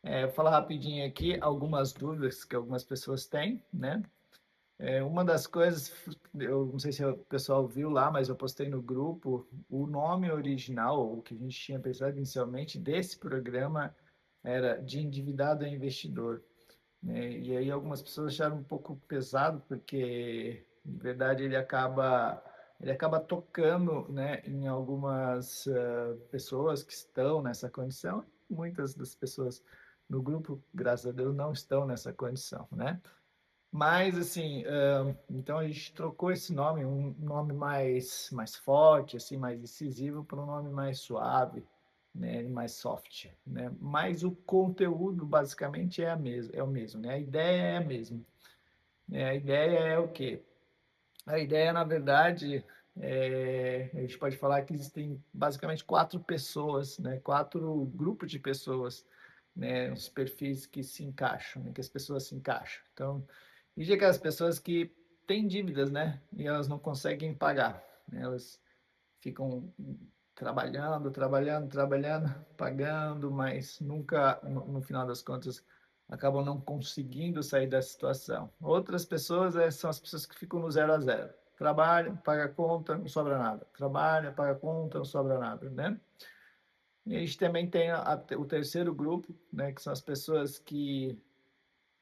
Vou falar rapidinho aqui algumas dúvidas que algumas pessoas têm, né? Uma das coisas, eu não sei se o pessoal viu lá, mas eu postei no grupo, o nome original, o que a gente tinha pensado inicialmente desse programa era de endividado a investidor, né? E aí algumas pessoas acharam um pouco pesado, porque, de verdade, ele acaba tocando, né, em algumas pessoas que estão nessa condição. Muitas das pessoas no grupo, graças a Deus, não estão nessa condição, né? Mas, assim, então a gente trocou esse nome, um nome mais forte, assim, mais incisivo, para um nome mais suave, né, mais soft, né? Mas o conteúdo, basicamente, é o mesmo, né? A ideia é a mesma, né? A ideia é o quê? A ideia, na verdade, a gente pode falar que existem basicamente quatro pessoas, né? Quatro grupos de pessoas, né? Os perfis que se encaixam, né? Que as pessoas se encaixam. Então, e aquelas pessoas que têm dívidas, né? E elas não conseguem pagar, né? Elas ficam trabalhando, trabalhando, trabalhando, pagando, mas nunca, no final das contas, acabam não conseguindo sair da situação. Outras pessoas são as pessoas que ficam no zero a zero. Trabalha, paga conta, não sobra nada. Trabalha, paga conta, não sobra nada, né? E a gente também tem o terceiro grupo, né, que são as pessoas que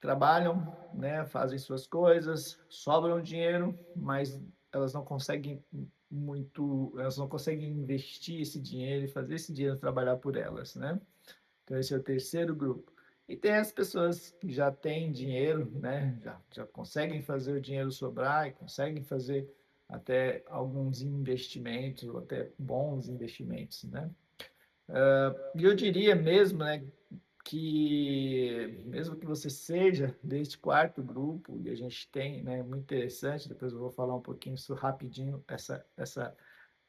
trabalham, né, fazem suas coisas, sobram dinheiro, mas elas não conseguem elas não conseguem investir esse dinheiro e fazer esse dinheiro trabalhar por elas, né? Então esse é o terceiro grupo. E tem as pessoas que já têm dinheiro, né, já conseguem fazer o dinheiro sobrar e conseguem fazer até alguns investimentos, ou até bons investimentos, né? E eu diria mesmo, né, que mesmo que você seja deste quarto grupo, e a gente tem, né, muito interessante, depois eu vou falar um pouquinho isso rapidinho,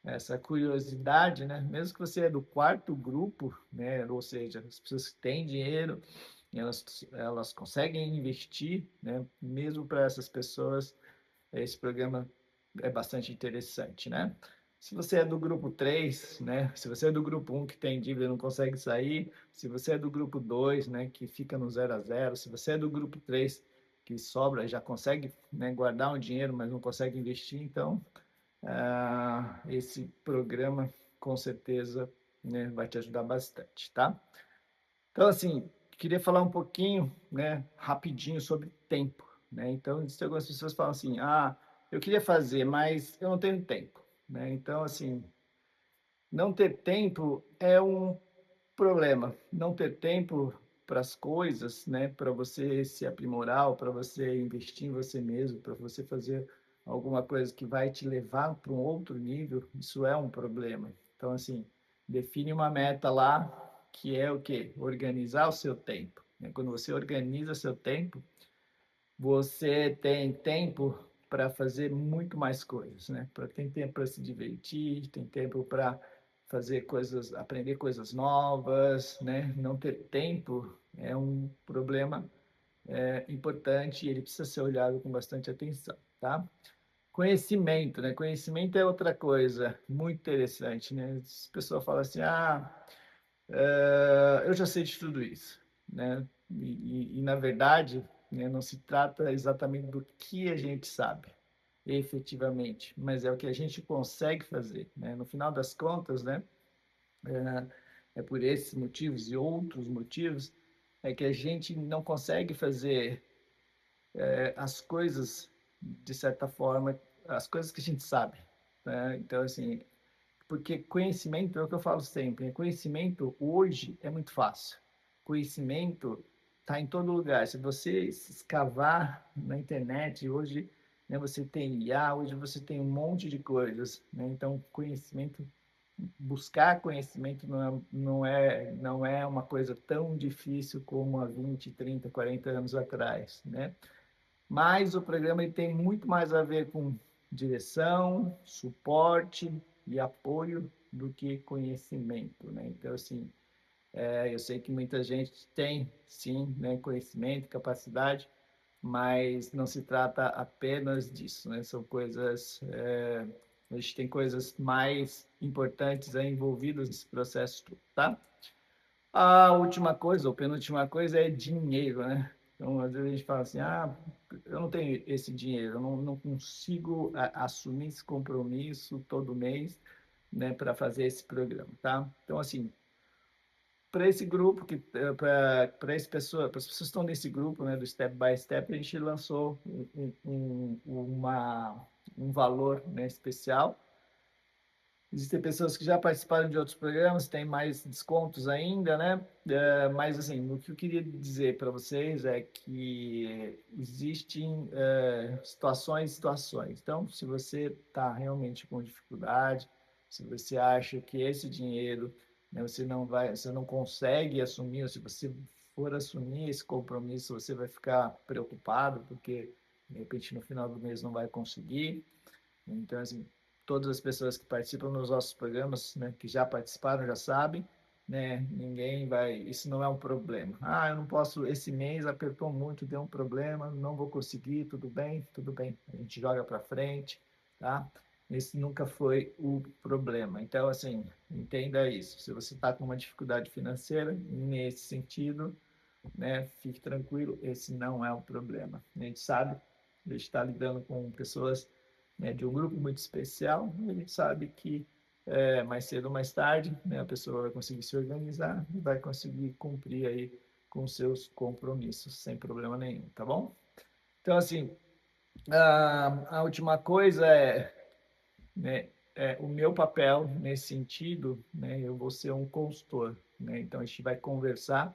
essa curiosidade, né, mesmo que você é do quarto grupo, né, ou seja, as pessoas que têm dinheiro, elas conseguem investir, né, mesmo para essas pessoas, esse programa é bastante interessante, né? Se você é do grupo 3, né? Se você é do grupo um que tem dívida e não consegue sair, se você é do grupo 2, né, que fica no zero a zero, se você é do grupo 3 que sobra, já consegue, né, guardar um dinheiro, mas não consegue investir, então esse programa com certeza, né, vai te ajudar bastante, tá? Então, assim, queria falar um pouquinho, né, rapidinho sobre tempo, né? Então, existem algumas pessoas que falam assim, eu queria fazer, mas eu não tenho tempo, né? Então, assim, não ter tempo é um problema. Não ter tempo para as coisas, né, para você se aprimorar, para você investir em você mesmo, para você fazer alguma coisa que vai te levar para um outro nível, isso é um problema. Então, assim, define uma meta lá, que é o quê? Organizar o seu tempo, né? Quando você organiza seu tempo, você tem tempo para fazer muito mais coisas, né? Tem tempo para se divertir, tem tempo para fazer coisas, aprender coisas novas, né? Não ter tempo é um problema importante e ele precisa ser olhado com bastante atenção, tá? Conhecimento, né? Conhecimento é outra coisa muito interessante, né? As pessoas falam assim, eu já sei de tudo isso, né? Na verdade, né, não se trata exatamente do que a gente sabe, efetivamente, mas é o que a gente consegue fazer, né? No final das contas, né? É por esses motivos e outros motivos é que a gente não consegue fazer as coisas de certa forma, as coisas que a gente sabe, né? Então, assim, porque conhecimento é o que eu falo sempre, né? Conhecimento hoje é muito fácil. Conhecimento está em todo lugar. Se você escavar na internet, hoje, né, você tem IA, hoje você tem um monte de coisas, né? Então, conhecimento, buscar conhecimento não é uma coisa tão difícil como há 20, 30, 40 anos atrás, né? Mas o programa ele tem muito mais a ver com direção, suporte e apoio do que conhecimento, né? Então, assim, eu sei que muita gente tem, sim, né, conhecimento, capacidade, mas não se trata apenas disso, né? São coisas, a gente tem coisas mais importantes aí envolvidas nesse processo, tá? A última coisa, ou penúltima coisa, é dinheiro, né? Então, às vezes a gente fala assim, eu não tenho esse dinheiro, eu não consigo assumir esse compromisso todo mês, né, para fazer esse programa, tá? Então, assim, para esse grupo, para esse pessoa, para as pessoas que estão nesse grupo, né, do Step by Step, a gente lançou um valor, né, especial. Existem pessoas que já participaram de outros programas, tem mais descontos ainda, né? Mas, assim, o que eu queria dizer para vocês é que existem situações e situações. Então, se você está realmente com dificuldade, se você acha que esse dinheiro, né, você não consegue assumir, ou se você for assumir esse compromisso, você vai ficar preocupado, porque, de repente, no final do mês não vai conseguir. Então, assim, todas as pessoas que participam nos nossos programas, né, que já participaram, já sabem, né, ninguém vai, isso não é um problema. Eu não posso, esse mês apertou muito, deu um problema, não vou conseguir, tudo bem, a gente joga para frente, tá? Esse nunca foi o problema. Então, assim, entenda isso. Se você está com uma dificuldade financeira, nesse sentido, né, fique tranquilo, esse não é o problema. A gente sabe, a gente está lidando com pessoas, né, de um grupo muito especial, e a gente sabe que mais cedo ou mais tarde, né, a pessoa vai conseguir se organizar e vai conseguir cumprir aí com seus compromissos sem problema nenhum, tá bom? Então, assim, a última coisa né, o meu papel nesse sentido, né, eu vou ser um consultor, né, então a gente vai conversar.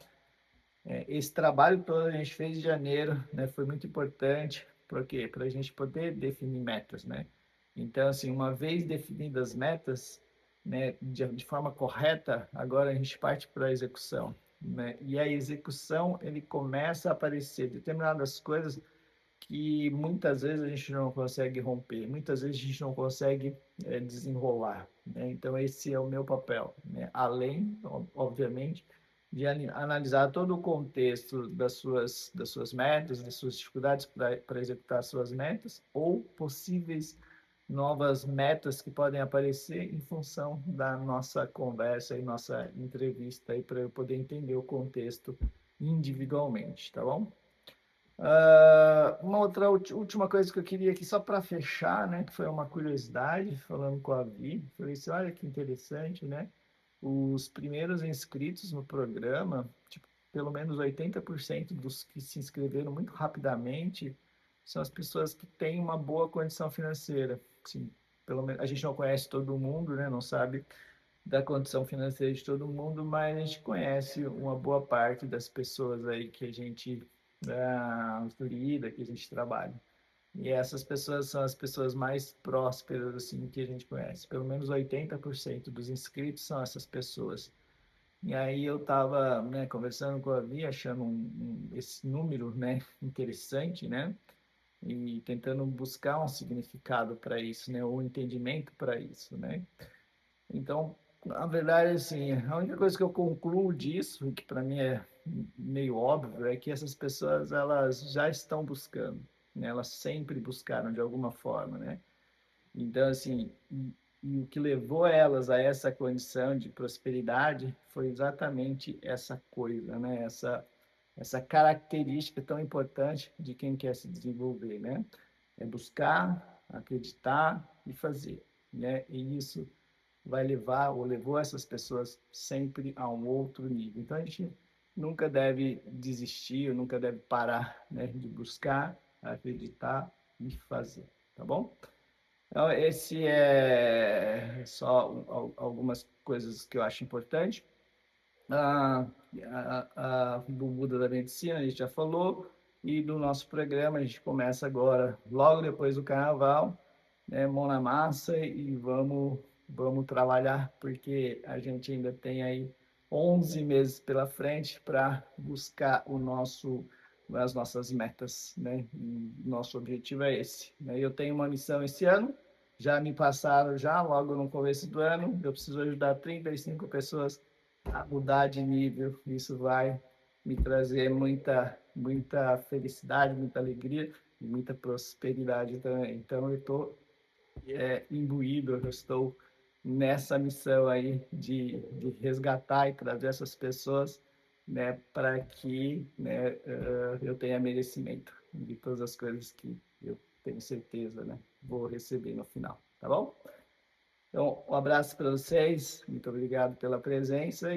Esse trabalho todo a gente fez em janeiro, né? Foi muito importante, por quê? Para a gente poder definir metas, né? Então, assim, uma vez definidas as metas, né, de forma correta, agora a gente parte para a execução, né? E a execução, ele começa a aparecer determinadas coisas que muitas vezes a gente não consegue romper, muitas vezes a gente não consegue desenrolar, né? Então, esse é o meu papel, né? Além, obviamente, de analisar todo o contexto das suas metas, das suas dificuldades para executar suas metas, ou possíveis novas metas que podem aparecer em função da nossa conversa e nossa entrevista aí para eu poder entender o contexto individualmente, tá bom? Uma outra última coisa que eu queria aqui, só para fechar, né, que foi uma curiosidade, falando com a Vi, falei assim, olha que interessante, né? Os primeiros inscritos no programa, tipo, pelo menos 80% dos que se inscreveram muito rapidamente são as pessoas que têm uma boa condição financeira. Assim, pelo menos, a gente não conhece todo mundo, né? Não sabe da condição financeira de todo mundo, mas a gente conhece uma boa parte das pessoas aí que a gente lida, que a gente trabalha. E essas pessoas são as pessoas mais prósperas assim que a gente conhece. Pelo menos 80% dos inscritos são essas pessoas. E aí eu estava, né, conversando com a Vi, achando esse número, né, interessante, né, e tentando buscar um significado para isso, né, ou um entendimento para isso, né. Então, na verdade, assim, a única coisa que eu concluo disso, que para mim é meio óbvio, é que essas pessoas elas já estão buscando, né? Elas sempre buscaram de alguma forma, né? Então, assim, e o que levou elas a essa condição de prosperidade foi exatamente essa coisa, né? Essa característica tão importante de quem quer se desenvolver, né? É buscar, acreditar e fazer, né? E isso vai levar ou levou essas pessoas sempre a um outro nível. Então a gente nunca deve desistir, nunca deve parar, né, de buscar, acreditar e fazer, tá bom? Então, esse é só algumas coisas que eu acho importante. Ah, do Buda da Medicina, a gente já falou, e do nosso programa, a gente começa agora, logo depois do Carnaval, né, mão na massa e vamos trabalhar, porque a gente ainda tem aí 11 meses pela frente para buscar as nossas metas, né? E nosso objetivo é esse, né? Eu tenho uma missão esse ano, já me passaram já logo no começo do ano, eu preciso ajudar 35 pessoas a mudar de nível. Isso vai me trazer muita felicidade, muita alegria e muita prosperidade também. Então, eu estou imbuído, eu estou nessa missão aí de resgatar e trazer essas pessoas, né, para que, né, eu tenha merecimento de todas as coisas que eu tenho certeza, né, vou receber no final, tá bom? Então, um abraço para vocês, muito obrigado pela presença.